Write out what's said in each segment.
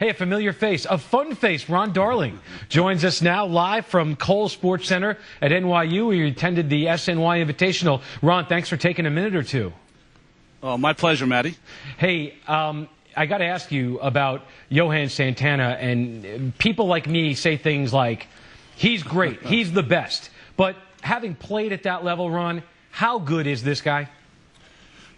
Hey, a familiar face, a fun face. Ron Darling joins us now live from Cole Sports Center at NYU, where you attended the SNY Invitational. Ron, thanks for taking a minute or two. Oh, my pleasure, Matty. Hey, I got to ask you about Johan Santana, and people like me say things like, he's great, he's the best. But having played at that level, Ron, how good is this guy?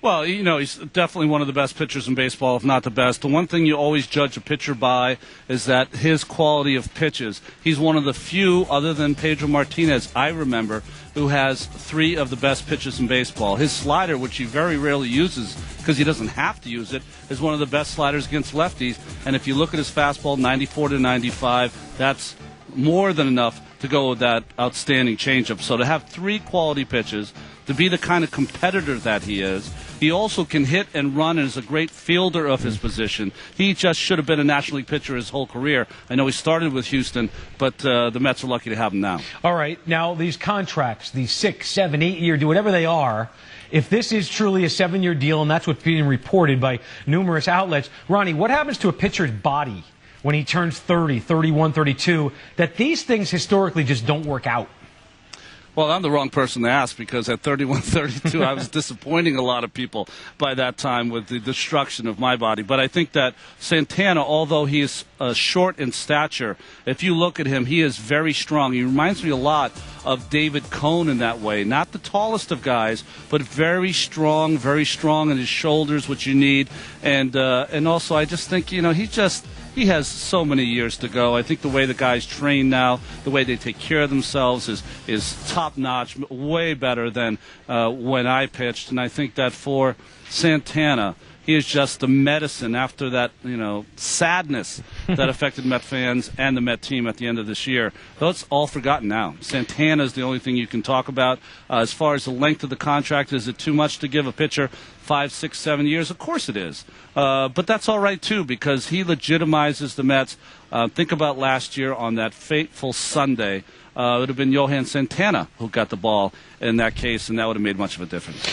Well, you know, he's definitely one of the best pitchers in baseball, if not the best. The one thing you always judge a pitcher by is that his quality of pitches. He's one of the few, other than Pedro Martinez, I remember, who has 3 of the best pitches in baseball. His slider, which he very rarely uses because he doesn't have to use it, is one of the best sliders against lefties. And if you look at his fastball, 94 to 95, that's more than enough to go with that outstanding changeup. So to have 3 quality pitches, to be the kind of competitor that he is, he also can hit and run and is a great fielder of his position. He just should have been a National League pitcher his whole career. I know he started with Houston, but the Mets are lucky to have him now. All right. Now, these contracts, these 6, 7, 8-year, whatever they are, if this is truly a 7-year deal, and that's what's being reported by numerous outlets, Ronnie, what happens to a pitcher's body when he turns 30, 31, 32, that these things historically just don't work out? Well, I'm the wrong person to ask because at 31, 32, I was disappointing a lot of people by that time with the destruction of my body. But I think that Santana, although he is short in stature, if you look at him, he is very strong. He reminds me a lot of David Cone in that way. Not the tallest of guys, but very strong in his shoulders, which you need. And also, I just think, you know, he has so many years to go. I think the way the guys train now, the way they take care of themselves is top-notch, way better than when I pitched. And I think that for Santana, he is just the medicine after that, you know, sadness that affected Met fans and the Met team at the end of this year. That's all forgotten now. Santana is the only thing you can talk about. As far as the length of the contract, is it too much to give a pitcher 5, 6, 7 years? Of course it is. But that's all right, too, because he legitimizes the Mets. Think about last year on that fateful Sunday. It would have been Johan Santana who got the ball in that case, and that would have made much of a difference.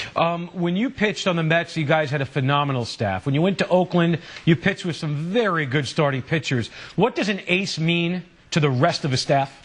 When you pitched on the Mets, you guys had a phenomenal staff. When you went to Oakland, you pitched with some very good starting pitchers. What does an ace mean to the rest of a staff?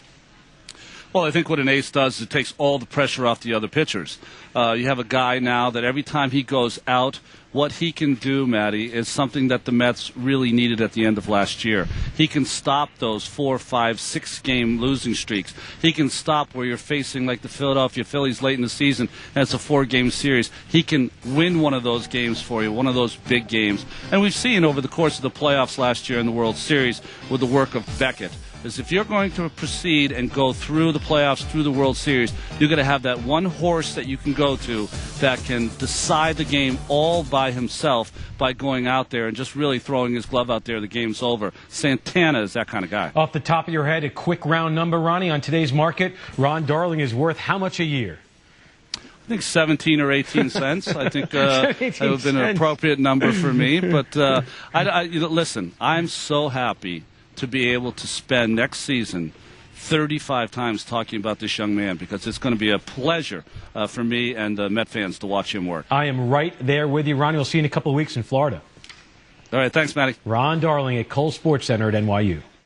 Well, I think what an ace does is it takes all the pressure off the other pitchers. You have a guy now that every time he goes out, what he can do, Matty, is something that the Mets really needed at the end of last year. He can stop those 4, 5, 6-game losing streaks. He can stop where you're facing, like the Philadelphia Phillies late in the season, and it's a 4-game series. He can win one of those games for you, one of those big games. And we've seen over the course of the playoffs last year in the World Series with the work of Beckett, is if you're going to proceed and go through the playoffs, through the World Series, you're going to have that one horse that you can go to that can decide the game all by himself by going out there and just really throwing his glove out there. The game's over. Santana is that kind of guy. Off the top of your head, a quick round number, Ronnie, on today's market, Ron Darling is worth how much a year? I think 17 or 18 cents. I think that would have been an appropriate number for me. But listen, I'm so happy to be able to spend next season 35 times talking about this young man, because it's going to be a pleasure for me and Met fans to watch him work. I am right there with you, Ronnie. We'll see you in a couple of weeks in Florida. All right, thanks, Matty. Ron Darling at Cole Sports Center at NYU.